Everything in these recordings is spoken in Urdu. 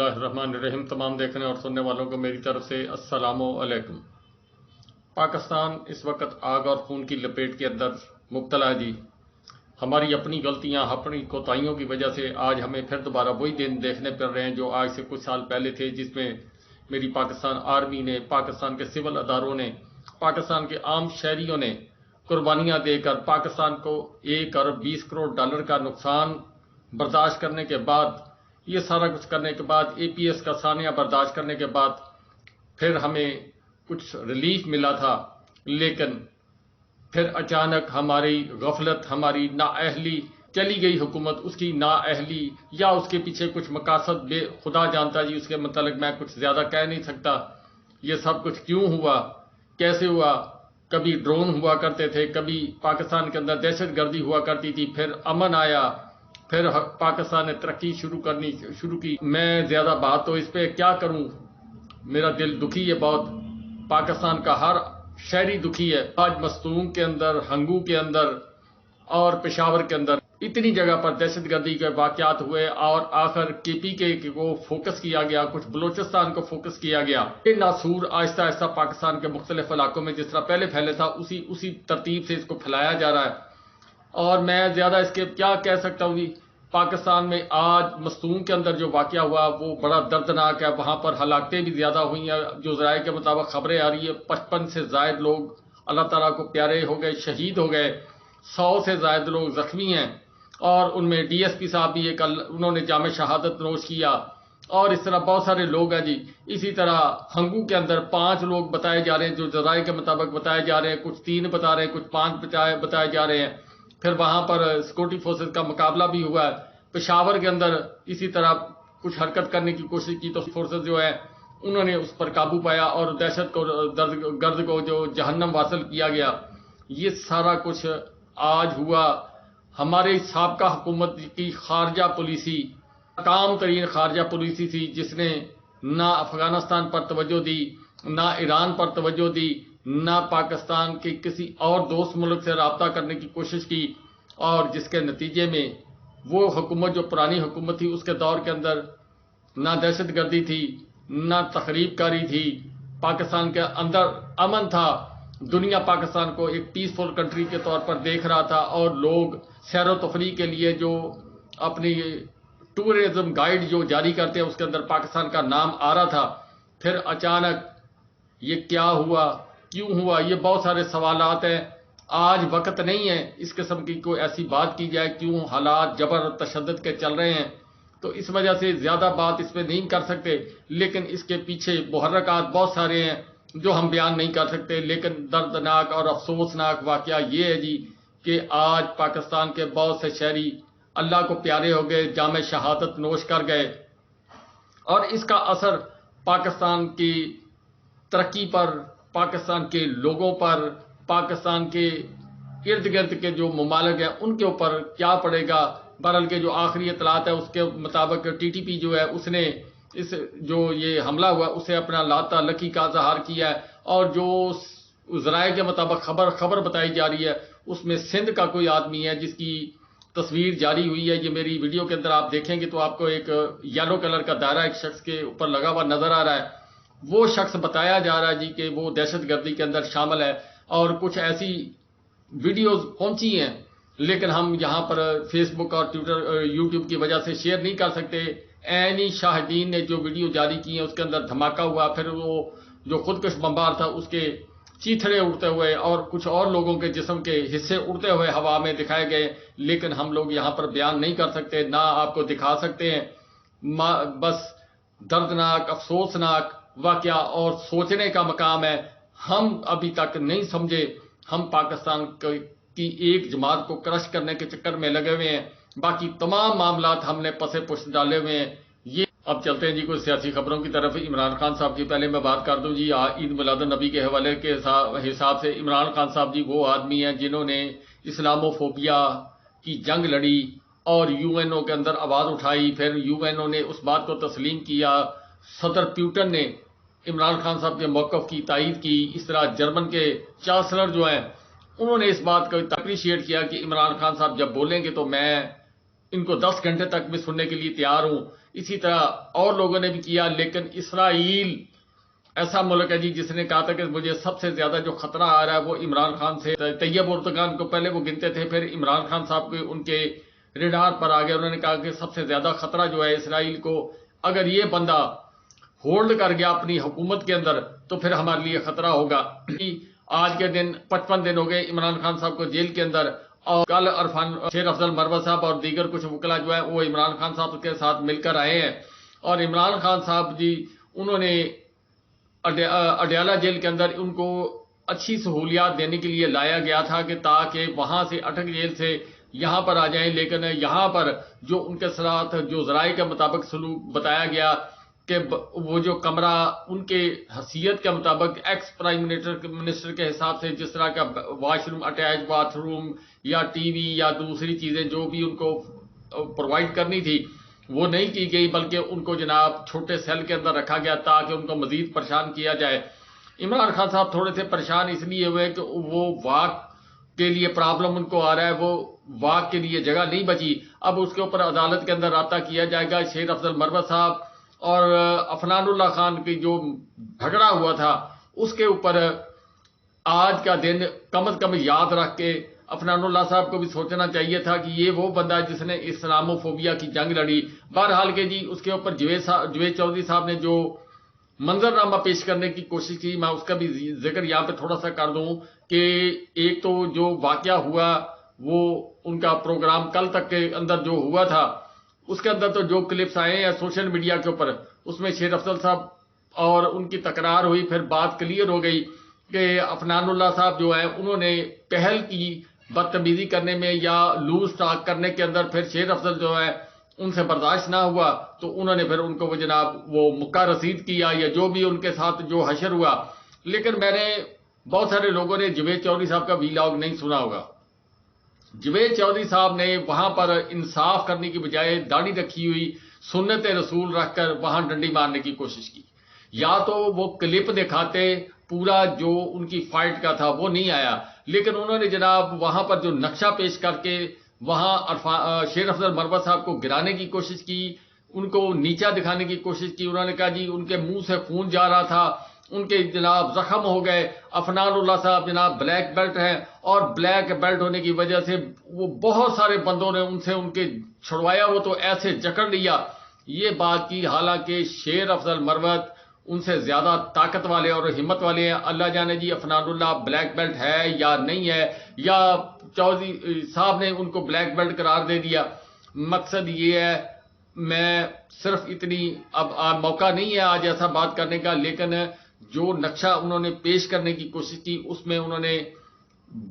اللہ الرحمن الرحیم۔ تمام دیکھنے اور سننے والوں کو میری طرف سے السلام علیکم۔ پاکستان اس وقت آگ اور خون کی لپیٹ کے اندر مبتلا ہے جی۔ ہماری اپنی غلطیاں، اپنی کوتاہیوں کی وجہ سے آج ہمیں پھر دوبارہ وہی دن دیکھنے پڑ رہے ہیں جو آج سے کچھ سال پہلے تھے، جس میں میری پاکستان آرمی نے، پاکستان کے سول اداروں نے، پاکستان کے عام شہریوں نے قربانیاں دے کر پاکستان کو 1 ارب 20 کروڑ ڈالر کا نقصان برداشت کرنے کے بعد، یہ سارا کچھ کرنے کے بعد، اے پی ایس کا سانحہ برداشت کرنے کے بعد پھر ہمیں کچھ ریلیف ملا تھا، لیکن پھر اچانک ہماری غفلت، ہماری نااہلی، چلی گئی حکومت، اس کی نااہلی یا اس کے پیچھے کچھ مقاصد بے خدا جانتا جی، اس کے متعلق میں کچھ زیادہ کہہ نہیں سکتا۔ یہ سب کچھ کیوں ہوا، کیسے ہوا؟ کبھی ڈرون ہوا کرتے تھے، کبھی پاکستان کے اندر دہشت گردی ہوا کرتی تھی، پھر امن آیا، پھر پاکستان نے ترقی شروع کی۔ میں زیادہ بات تو اس پہ کیا کروں، میرا دل دکھی ہے بہت، پاکستان کا ہر شہری دکھی ہے۔ آج مستونگ کے اندر، ہنگو کے اندر اور پشاور کے اندر اتنی جگہ پر دہشت گردی کے واقعات ہوئے، اور آخر کے پی کے کو فوکس کیا گیا، کچھ بلوچستان کو فوکس کیا گیا۔ یہ ناسور آہستہ آہستہ پاکستان کے مختلف علاقوں میں جس طرح پہلے پھیلے تھا، اسی ترتیب سے اس کو پھیلایا جا رہا ہے۔ اور میں زیادہ اس کے کیا کہہ سکتا ہوں جی۔ پاکستان میں آج مستونگ کے اندر جو واقعہ ہوا وہ بڑا دردناک ہے، وہاں پر ہلاکتیں بھی زیادہ ہوئی ہیں، جو ذرائع کے مطابق خبریں آ رہی ہیں 55 سے زائد لوگ اللہ تعالیٰ کو پیارے ہو گئے، شہید ہو گئے، 100 سے زائد لوگ زخمی ہیں، اور ان میں ڈی ایس پی صاحب بھی انہوں نے جامِ شہادت نوش کیا، اور اس طرح بہت سارے لوگ ہیں جی۔ اسی طرح ہنگو کے اندر 5 لوگ بتائے جا رہے ہیں، جو ذرائع کے مطابق بتائے جا رہے ہیں، کچھ 3 بتا رہے ہیں، کچھ 5 بتائے جا رہے ہیں۔ پھر وہاں پر سیکورٹی فورسز کا مقابلہ بھی ہوا ہے۔ پشاور کے اندر اسی طرح کچھ حرکت کرنے کی کوشش کی تو فورسز جو ہے انہوں نے اس پر قابو پایا، اور دہشت کو گرد کو جو جہنم واصل کیا گیا۔ یہ سارا کچھ آج ہوا ہمارے سابقہ حکومت کی خارجہ پالیسی، ناکام ترین خارجہ پالیسی تھی، جس نے نہ افغانستان پر توجہ دی، نہ ایران پر توجہ دی، نہ پاکستان کے کسی اور دوست ملک سے رابطہ کرنے کی کوشش کی، اور جس کے نتیجے میں وہ حکومت جو پرانی حکومت تھی اس کے دور کے اندر نہ دہشت گردی تھی، نہ تخریب کاری تھی، پاکستان کے اندر امن تھا، دنیا پاکستان کو ایک پیسفل کنٹری کے طور پر دیکھ رہا تھا، اور لوگ سیر و تفریح کے لیے جو اپنی ٹورزم گائیڈ جو جاری کرتے ہیں اس کے اندر پاکستان کا نام آ رہا تھا۔ پھر اچانک یہ کیا ہوا، کیوں ہوا، یہ بہت سارے سوالات ہیں۔ آج وقت نہیں ہے اس قسم کی کوئی ایسی بات کی جائے، کیوں حالات جبر اور تشدد کے چل رہے ہیں، تو اس وجہ سے زیادہ بات اس پہ نہیں کر سکتے، لیکن اس کے پیچھے محرکات بہت سارے ہیں جو ہم بیان نہیں کر سکتے۔ لیکن دردناک اور افسوسناک واقعہ یہ ہے جی کہ آج پاکستان کے بہت سے شہری اللہ کو پیارے ہو گئے، جامِ شہادت نوش کر گئے، اور اس کا اثر پاکستان کی ترقی پر، پاکستان کے لوگوں پر، پاکستان کے ارد گرد کے جو ممالک ہیں ان کے اوپر کیا پڑے گا۔ بہرحال کے جو آخری اطلاعات ہے اس کے مطابق ٹی ٹی پی جو ہے اس نے جو یہ حملہ ہوا اسے اپنا لا تعلقی کا اظہار کیا ہے، اور جو ذرائع کے مطابق خبر بتائی جا رہی ہے اس میں سندھ کا کوئی آدمی ہے جس کی تصویر جاری ہوئی ہے۔ یہ میری ویڈیو کے اندر آپ دیکھیں گے تو آپ کو ایک یلو کلر کا دائرہ ایک شخص کے اوپر لگا ہوا نظر آ رہا ہے۔ وہ شخص بتایا جا رہا ہے جی کہ وہ دہشت گردی کے اندر شامل ہے، اور کچھ ایسی ویڈیوز پہنچی ہیں، لیکن ہم یہاں پر فیس بک اور ٹویٹر یوٹیوب کی وجہ سے شیئر نہیں کر سکتے۔ عینی شاہدین نے جو ویڈیو جاری کی ہیں اس کے اندر دھماکہ ہوا، پھر وہ جو خودکش بمبار تھا اس کے چیتھڑے اڑتے ہوئے اور کچھ اور لوگوں کے جسم کے حصے اڑتے ہوئے ہوا میں دکھائے گئے، لیکن ہم لوگ یہاں پر بیان نہیں کر سکتے، نہ آپ کو دکھا سکتے ہیں۔ بس دردناک، افسوسناک واقعہ اور سوچنے کا مقام ہے۔ ہم ابھی تک نہیں سمجھے، ہم پاکستان کی ایک جماعت کو کرش کرنے کے چکر میں لگے ہوئے ہیں، باقی تمام معاملات ہم نے پسے پشت ڈالے ہوئے ہیں۔ یہ اب چلتے ہیں جی کچھ سیاسی خبروں کی طرف۔ عمران خان صاحب کی پہلے میں بات کر دوں جی، عید میلاد النبی کے حوالے کے حساب سے عمران خان صاحب جی وہ آدمی ہیں جنہوں نے اسلامو فوبیا کی جنگ لڑی اور یو این او کے اندر آواز اٹھائی، پھر یو این او نے اس بات کو تسلیم کیا، صدر پیوٹن نے عمران خان صاحب کے موقف کی تائید کی، اس طرح جرمن کے چانسلر جو ہیں انہوں نے اس بات کو اپریشیٹ کیا کہ عمران خان صاحب جب بولیں گے تو میں ان کو 10 گھنٹے تک بھی سننے کے لیے تیار ہوں۔ اسی طرح اور لوگوں نے بھی کیا. لیکن اسرائیل ایسا ملک ہے جی جس نے کہا تھا کہ مجھے سب سے زیادہ جو خطرہ آ رہا ہے وہ عمران خان سے. طیب اردگان کو پہلے وہ گنتے تھے، پھر عمران خان صاحب کے ان کے ریڈار پر آ گئے. انہوں نے کہا کہ سب سے زیادہ خطرہ جو ہے اسرائیل کو، اگر یہ بندہ ہولڈ کر گیا اپنی حکومت کے اندر تو پھر ہمارے لیے خطرہ ہوگا. آج کے دن 55 دن ہو گئے عمران خان صاحب کو جیل کے اندر، اور کل شیر افضل مروت صاحب اور دیگر کچھ وکلا جو ہے وہ عمران خان صاحب کے ساتھ مل کر آئے ہیں. اور عمران خان صاحب جی انہوں نے اڈیالہ جیل کے اندر ان کو اچھی سہولیات دینے کے لیے لایا گیا تھا کہ تاکہ وہاں سے اٹک جیل سے یہاں پر آ جائیں. لیکن یہاں پر جو ان کے ساتھ جو ذرائع کے مطابق سلوک بتایا گیا کہ وہ جو کمرہ ان کے حیثیت کے مطابق ایکس پرائم منسٹر کے حساب سے جس طرح کا wash room, attach bath room یا ٹی وی یا دوسری چیزیں جو بھی ان کو پرووائڈ کرنی تھی وہ نہیں کی گئی، بلکہ ان کو جناب چھوٹے سیل کے اندر رکھا گیا تاکہ ان کو مزید پریشان کیا جائے. عمران خان صاحب تھوڑے سے پریشان اس لیے ہوئے کہ وہ واک کے لیے پرابلم ان کو آ رہا ہے، وہ واک کے لیے جگہ نہیں بچی. اب اس کے اوپر عدالت کے اندر رابطہ کیا جائے گا. شیر افضل مروت صاحب اور عفنان اللہ خان کی جو جھگڑا ہوا تھا اس کے اوپر آج کا دن کم از کم یاد رکھ کے عفنان اللہ صاحب کو بھی سوچنا چاہیے تھا کہ یہ وہ بندہ جس نے اسلاموفوبیا کی جنگ لڑی. بہرحال کے جی اس کے اوپر جوید چودھری صاحب نے جو منظرنامہ پیش کرنے کی کوشش کی، میں اس کا بھی ذکر یہاں پہ تھوڑا سا کر دوں کہ ایک تو جو واقعہ ہوا وہ ان کا پروگرام کل تک کے اندر جو ہوا تھا اس کے اندر تو جو کلپس آئے ہیں سوشل میڈیا کے اوپر اس میں شیر افضل صاحب اور ان کی تکرار ہوئی. پھر بات کلیئر ہو گئی کہ عفنان اللہ صاحب جو ہے انہوں نے پہل کی بدتمیزی کرنے میں یا لوز ٹاک کرنے کے اندر. پھر شیر افضل جو ہے ان سے برداشت نہ ہوا تو انہوں نے پھر ان کو وہ جناب وہ مکہ رسید کیا یا جو بھی ان کے ساتھ جو حشر ہوا. لیکن میں نے بہت سارے لوگوں نے جوید چودھری صاحب کا ویلاگ نہیں سنا ہوگا. جوید چودھری صاحب نے وہاں پر انصاف کرنے کی بجائے داڑھی رکھی ہوئی سنت رسول رکھ کر وہاں ڈنڈی مارنے کی کوشش کی. یا تو وہ کلپ دکھاتے پورا جو ان کی فائٹ کا تھا وہ نہیں آیا، لیکن انہوں نے جناب وہاں پر جو نقشہ پیش کر کے وہاں شیر افضل مروت صاحب کو گرانے کی کوشش کی، ان کو نیچا دکھانے کی کوشش کی. انہوں نے کہا جی ان کے منہ سے خون جا رہا تھا، ان کے جناب زخم ہو گئے. عفنان اللہ صاحب جناب بلیک بیلٹ ہیں اور بلیک بیلٹ ہونے کی وجہ سے وہ بہت سارے بندوں نے ان سے ان کے چھڑوایا، وہ تو ایسے جکڑ لیا. یہ بات کی حالانکہ شیر افضل مروت ان سے زیادہ طاقت والے اور ہمت والے ہیں. اللہ جانے جی عفنان اللہ بلیک بیلٹ ہے یا نہیں ہے، یا چودھری صاحب نے ان کو بلیک بیلٹ قرار دے دیا. مقصد یہ ہے، میں صرف اتنی اب موقع نہیں ہے آج ایسا بات کرنے کا، لیکن جو نقشہ انہوں نے پیش کرنے کی کوشش کی اس میں انہوں نے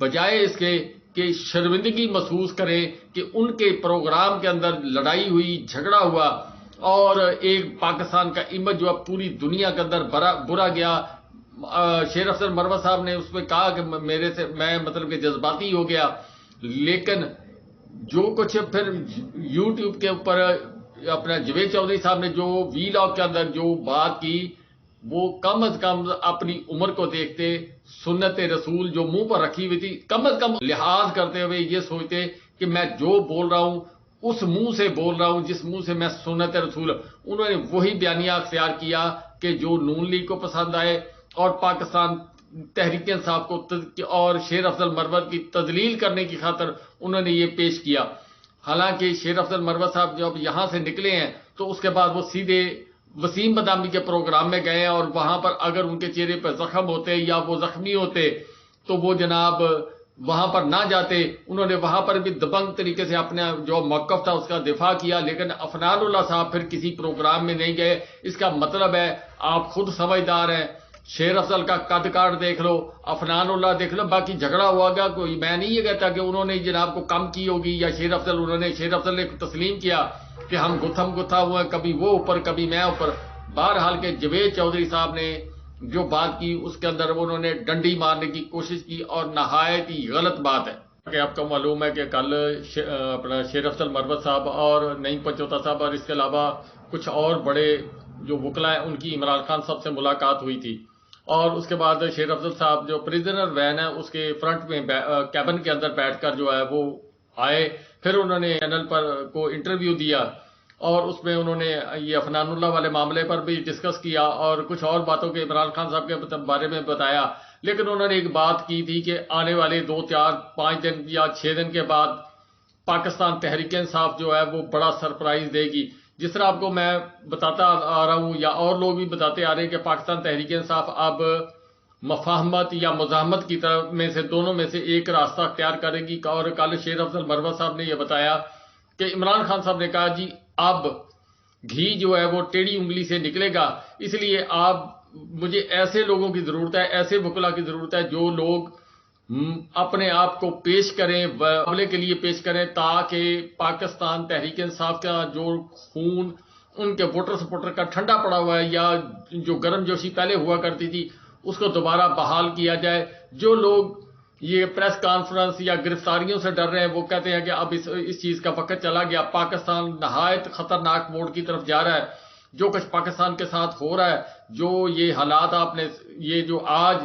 بجائے اس کے کہ شرمندگی محسوس کریں کہ ان کے پروگرام کے اندر لڑائی ہوئی، جھگڑا ہوا اور ایک پاکستان کا امیج جو پوری دنیا کے اندر برا گیا. شیر افضل مروت صاحب نے اس میں کہا کہ میں مطلب کہ جذباتی ہو گیا. لیکن جو کچھ پھر یوٹیوب کے اوپر اپنا جوید چودھری صاحب نے جو ویلاگ کے اندر جو بات کی وہ کم از کم اپنی عمر کو دیکھتے، سنت رسول جو منہ پر رکھی ہوئی تھی کم از کم لحاظ کرتے ہوئے یہ سوچتے کہ میں جو بول رہا ہوں اس منہ سے بول رہا ہوں جس منہ سے میں سنت رسول. انہوں نے وہی بیانیہ اختیار کیا کہ جو نون لیگ کو پسند آئے اور پاکستان تحریک انصاف کو اور شیر افضل مروت کی تذلیل کرنے کی خاطر انہوں نے یہ پیش کیا. حالانکہ شیر افضل مروت صاحب جب یہاں سے نکلے ہیں تو اس کے بعد وہ سیدھے وسیم بدامی کے پروگرام میں گئے اور وہاں پر اگر ان کے چہرے پر زخم ہوتے یا وہ زخمی ہوتے تو وہ جناب وہاں پر نہ جاتے. انہوں نے وہاں پر بھی دبنگ طریقے سے اپنا جو موقف تھا اس کا دفاع کیا. لیکن عفنان اللہ صاحب پھر کسی پروگرام میں نہیں گئے. اس کا مطلب ہے آپ خود سمجھدار ہیں. شیر افضل کا قد کاٹ دیکھ لو، عفنان اللہ دیکھ لو، باقی جھگڑا ہوا گا کوئی. میں نہیں یہ کہتا کہ انہوں نے جناب کو کم کی ہوگی یا شیر افضل نے تسلیم کیا کہ ہم گتھم گتھا ہوئے، کبھی وہ اوپر کبھی میں اوپر. بہرحال کے جوید چودھری صاحب نے جو بات کی اس کے اندر انہوں نے ڈنڈی مارنے کی کوشش کی اور نہایت ہی غلط بات ہے. کہ آپ کو معلوم ہے کہ کل اپنا شیر افضل مروت صاحب اور نعیم پنچوتا صاحب اور اس کے علاوہ کچھ اور بڑے جو وکلا ہیں ان کی عمران خان صاحب سے ملاقات ہوئی تھی. اور اس کے بعد شیر افضل صاحب جو پریزنر وین ہے اس کے فرنٹ میں کیبن کے اندر بیٹھ کر جو ہے وہ آئے. پھر انہوں نے چینل پر کو انٹرویو دیا اور اس میں انہوں نے یہ افنان اللہ والے معاملے پر بھی ڈسکس کیا اور کچھ اور باتوں کے عمران خان صاحب کے بارے میں بتایا. لیکن انہوں نے ایک بات کی تھی کہ آنے والے 2 4 5 دن یا 6 دن کے بعد پاکستان تحریک انصاف جو ہے وہ بڑا سرپرائز دے گی. جس طرح آپ کو میں بتاتا آ رہا ہوں یا اور لوگ بھی بتاتے آ رہے ہیں کہ پاکستان تحریک انصاف اب مفاہمت یا مزاحمت کی طرف میں سے دونوں میں سے ایک راستہ اختیار کرے گی. اور کل شیر افضل مروت صاحب نے یہ بتایا کہ عمران خان صاحب نے کہا جی اب گھی جو ہے وہ ٹیڑھی انگلی سے نکلے گا، اس لیے آپ مجھے ایسے لوگوں کی ضرورت ہے، ایسے وکلا کی ضرورت ہے جو لوگ اپنے آپ کو پیش کریں، مقابلے کے لیے پیش کریں، تاکہ پاکستان تحریک انصاف کا جو خون ان کے ووٹر سپورٹر کا ٹھنڈا پڑا ہوا ہے یا جو گرم جوشی پہلے ہوا کرتی تھی اس کو دوبارہ بحال کیا جائے. جو لوگ یہ پریس کانفرنس یا گرفتاریوں سے ڈر رہے ہیں وہ کہتے ہیں کہ اب اس چیز کا وقت چلا گیا، پاکستان نہایت خطرناک موڑ کی طرف جا رہا ہے. جو کچھ پاکستان کے ساتھ ہو رہا ہے، جو یہ حالات آپ نے یہ جو آج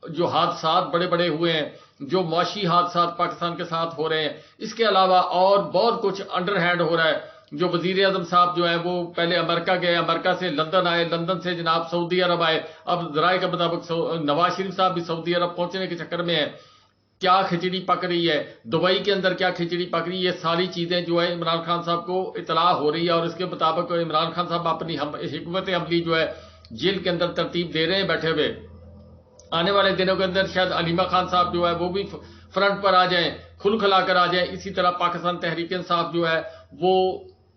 جو حادثات بڑے بڑے ہوئے ہیں، جو معاشی حادثات پاکستان کے ساتھ ہو رہے ہیں، اس کے علاوہ اور بہت کچھ انڈر ہینڈ ہو رہا ہے. جو وزیر اعظم صاحب جو ہیں وہ پہلے امریکہ گئے، امریکہ سے لندن آئے، لندن سے جناب سعودی عرب آئے، اب ذرائع کے مطابق نواز شریف صاحب بھی سعودی عرب پہنچنے کے چکر میں ہیں. کیا کھچڑی پک رہی ہے دبئی کے اندر، کیا کھچڑی پک رہی ہے، یہ ساری چیزیں جو ہے عمران خان صاحب کو اطلاع ہو رہی ہے اور اس کے مطابق عمران خان صاحب اپنی حکمت عملی جو ہے جیل کے اندر ترتیب دے رہے ہیں بیٹھے ہوئے. آنے والے دنوں کے اندر شاید علیمہ خان صاحب جو ہے وہ بھی فرنٹ پر آ جائیں، کھل کھلا کر آ جائیں. اسی طرح پاکستان تحریک انصاف جو ہے وہ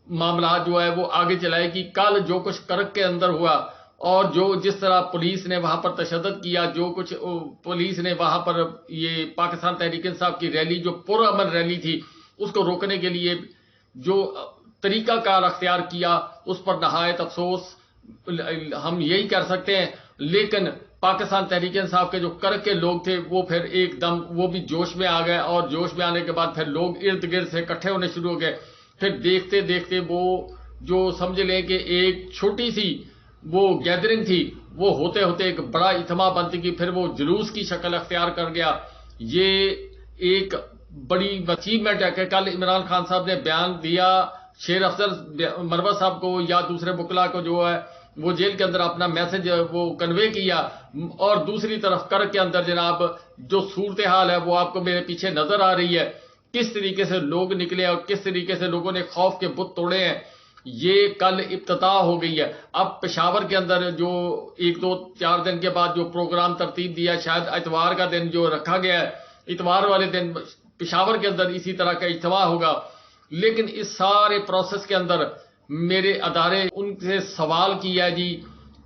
معاملات جو ہے وہ آگے چلائے گی. کل جو کچھ کرک کے اندر ہوا اور جس طرح پولیس نے وہاں پر تشدد کیا، جو کچھ پولیس نے وہاں پر یہ پاکستان تحریک انصاف کی ریلی جو پرامن ریلی تھی اس کو روکنے کے لیے جو طریقہ کار اختیار کیا، اس پر نہایت افسوس ہم یہی کر سکتے ہیں. لیکن پاکستان تحریک انصاف کے جو کرک کے لوگ تھے وہ پھر ایک دم وہ بھی جوش میں آ گئے اور جوش میں آنے کے بعد پھر لوگ ارد گرد سے اکٹھے ہونے شروع ہو گئے. پھر دیکھتے دیکھتے وہ جو سمجھ لیں کہ ایک چھوٹی سی وہ گیدرنگ تھی وہ ہوتے ہوتے ایک بڑا اجتماع بنتی گئی، پھر وہ جلوس کی شکل اختیار کر گیا. یہ ایک بڑی اچیومنٹ ہے کہ کل عمران خان صاحب نے بیان دیا شیر افضل مروت صاحب کو یا دوسرے وکلا کو جو ہے وہ جیل کے اندر اپنا میسج وہ کنوے کیا، اور دوسری طرف کرک کے اندر جناب جو صورتحال ہے وہ آپ کو میرے پیچھے نظر آ رہی ہے. کس طریقے سے لوگ نکلے اور کس طریقے سے لوگوں نے خوف کے بت توڑے ہیں. یہ کل ابتدا ہو گئی ہے. اب پشاور کے اندر جو 1 2 4 دن کے بعد جو پروگرام ترتیب دیا، شاید اتوار کا دن جو رکھا گیا ہے، اتوار والے دن پشاور کے اندر اسی طرح کا اجتماع ہوگا. لیکن اس سارے پروسیس کے اندر میرے ادارے ان سے سوال کیا ہے جی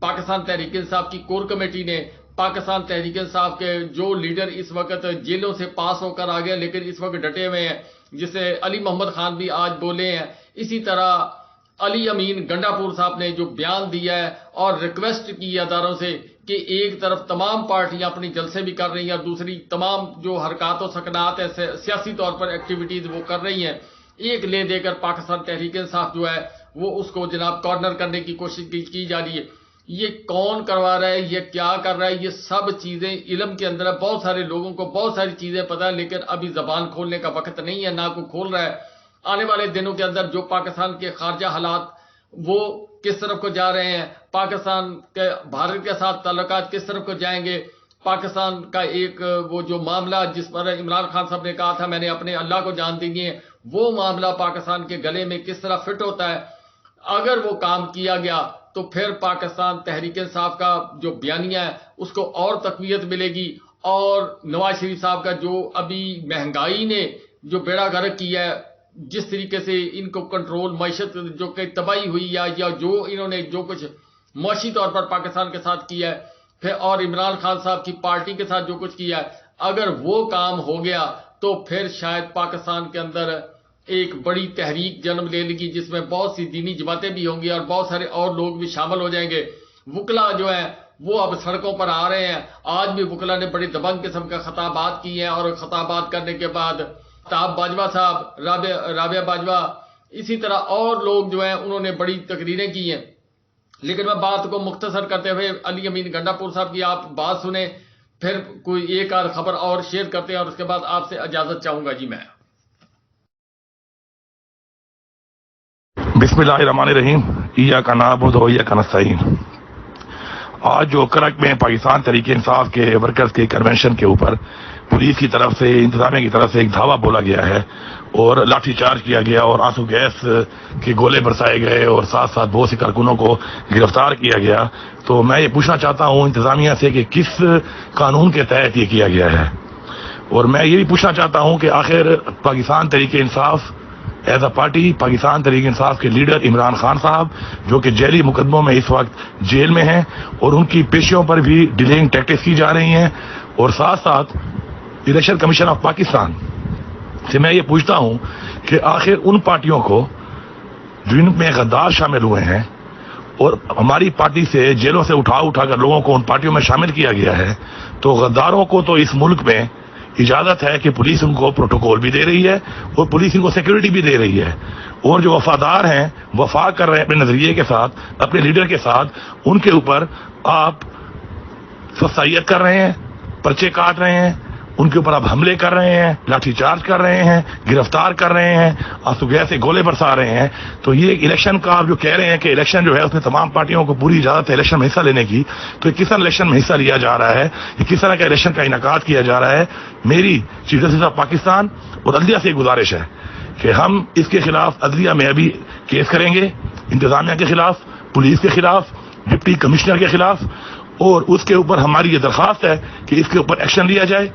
پاکستان تحریک انصاف کی کور کمیٹی نے، پاکستان تحریک انصاف کے جو لیڈر اس وقت جیلوں سے پاس ہو کر آ گئے لیکن اس وقت ڈٹے ہوئے ہیں، جسے علی محمد خان بھی آج بولے ہیں، اسی طرح علی امین گنڈا پور صاحب نے جو بیان دیا ہے اور ریکویسٹ کی اداروں سے کہ ایک طرف تمام پارٹیاں اپنی جلسے بھی کر رہی ہیں اور دوسری تمام جو حرکات و سکنات ہیں سیاسی طور پر ایکٹیویٹیز وہ کر رہی ہیں، ایک لے دے کر پاکستان تحریک انصاف جو ہے وہ اس کو جناب کارنر کرنے کی کوشش کی جا رہی ہے. یہ کون کروا رہا ہے، یہ کیا کر رہا ہے، یہ سب چیزیں علم کے اندر ہے. بہت سارے لوگوں کو بہت ساری چیزیں پتہ ہے لیکن ابھی زبان کھولنے کا وقت نہیں ہے، نہ کوئی کھول رہا ہے. آنے والے دنوں کے اندر جو پاکستان کے خارجہ حالات وہ کس طرف کو جا رہے ہیں، پاکستان کے بھارت کے ساتھ تعلقات کس طرف کو جائیں گے، پاکستان کا ایک وہ جو معاملہ جس پر عمران خان صاحب نے کہا تھا میں نے اپنے اللہ کو جان دینی ہے، وہ معاملہ پاکستان کے گلے میں کس طرح فٹ ہوتا ہے. اگر وہ کام کیا گیا تو پھر پاکستان تحریک انصاف کا جو بیانیہ ہے اس کو اور تقویت ملے گی. اور نواز شریف صاحب کا جو ابھی مہنگائی نے جو بیڑا غرق کیا ہے، جس طریقے سے ان کو کنٹرول معیشت جو کہ تباہی ہوئی یا جو انہوں نے جو کچھ معاشی طور پر پاکستان کے ساتھ کیا ہے، پھر اور عمران خان صاحب کی پارٹی کے ساتھ جو کچھ کیا ہے، اگر وہ کام ہو گیا تو پھر شاید پاکستان کے اندر ایک بڑی تحریک جنم لے لے گی جس میں بہت سی دینی جماعتیں بھی ہوں گی اور بہت سارے اور لوگ بھی شامل ہو جائیں گے. وکلا جو ہیں وہ اب سڑکوں پر آ رہے ہیں. آج بھی وکلا نے بڑی دبنگ قسم کا خطابات کیے ہیں اور خطابات کرنے کے بعد تاب باجوہ صاحب، رابعہ باجوہ، اسی طرح اور لوگ جو ہیں انہوں نے بڑی تقریریں کی ہیں. لیکن میں بات کو مختصر کرتے ہوئے علی امین گنڈا پور صاحب کی آپ بات سنیں، پھر کوئی ایک آدھ خبر اور شیئر کرتے ہیں اور اس کے بعد آپ سے اجازت چاہوں گا. جی میں بسم اللہ الرحمن الرحیم ایاک نعبد و ایاک نستعین۔ آج جو کرک میں پاکستان تحریک انصاف کے ورکرز کے کنونشن کے اوپر پولیس کی طرف سے، انتظامیہ کی طرف سے ایک دھاوا بولا گیا ہے اور لاٹھی چارج کیا گیا اور آنسو گیس کے گولے برسائے گئے اور ساتھ ساتھ بہت سے کارکنوں کو گرفتار کیا گیا، تو میں یہ پوچھنا چاہتا ہوں انتظامیہ سے کہ کس قانون کے تحت یہ کیا گیا ہے، اور میں یہ بھی پوچھنا چاہتا ہوں کہ آخر Pakistan Tehreek Insaf as a party, Pakistan Tehreek Insaf کے لیڈر عمران خان صاحب جو کہ جیلی مقدموں میں اس وقت جیل میں ہیں اور ان کی پیشیوں پر بھی ڈیلنگ ٹیکٹکس کی جا رہی ہیں، اور ساتھ ساتھ الیکشن کمیشن آف پاکستان سے میں یہ پوچھتا ہوں کہ آخر ان پارٹیوں کو جن میں غدار شامل ہوئے ہیں اور ہماری پارٹی سے جیلوں سے اٹھا کر لوگوں کو ان پارٹیوں میں شامل کیا گیا ہے، تو غداروں کو تو اس ملک میں اجازت ہے کہ پولیس ان کو پروٹوکول بھی دے رہی ہے اور پولیس ان کو سیکورٹی بھی دے رہی ہے، اور جو وفادار ہیں، وفا کر رہے ہیں اپنے نظریے کے ساتھ، اپنے لیڈر کے ساتھ، ان کے اوپر آپ فسائیت کر رہے ہیں، پرچے کاٹ رہے ہیں، ان کے اوپر آپ حملے کر رہے ہیں، لاٹھی چارج کر رہے ہیں، گرفتار کر رہے ہیں، آنسو گیس سے گولے برسا رہے ہیں۔ تو یہ الیکشن کا آپ جو کہہ رہے ہیں کہ الیکشن جو ہے اس میں تمام پارٹیوں کو پوری اجازت ہے الیکشن میں حصہ لینے کی، تو یہ کس طرح الیکشن میں حصہ لیا جا رہا ہے، یہ کس طرح کا الیکشن کا انعقاد کیا جا رہا ہے؟ میری چیف جسٹس آف پاکستان اور عدلیہ سے گزارش ہے کہ ہم اس کے خلاف عدلیہ میں ابھی کیس کریں گے، انتظامیہ کے خلاف، پولیس کے خلاف، ڈپٹی کمشنر کے خلاف، اور اس کے اوپر ہماری یہ درخواست ہے کہ اس کے اوپر ایکشن لیا جائے۔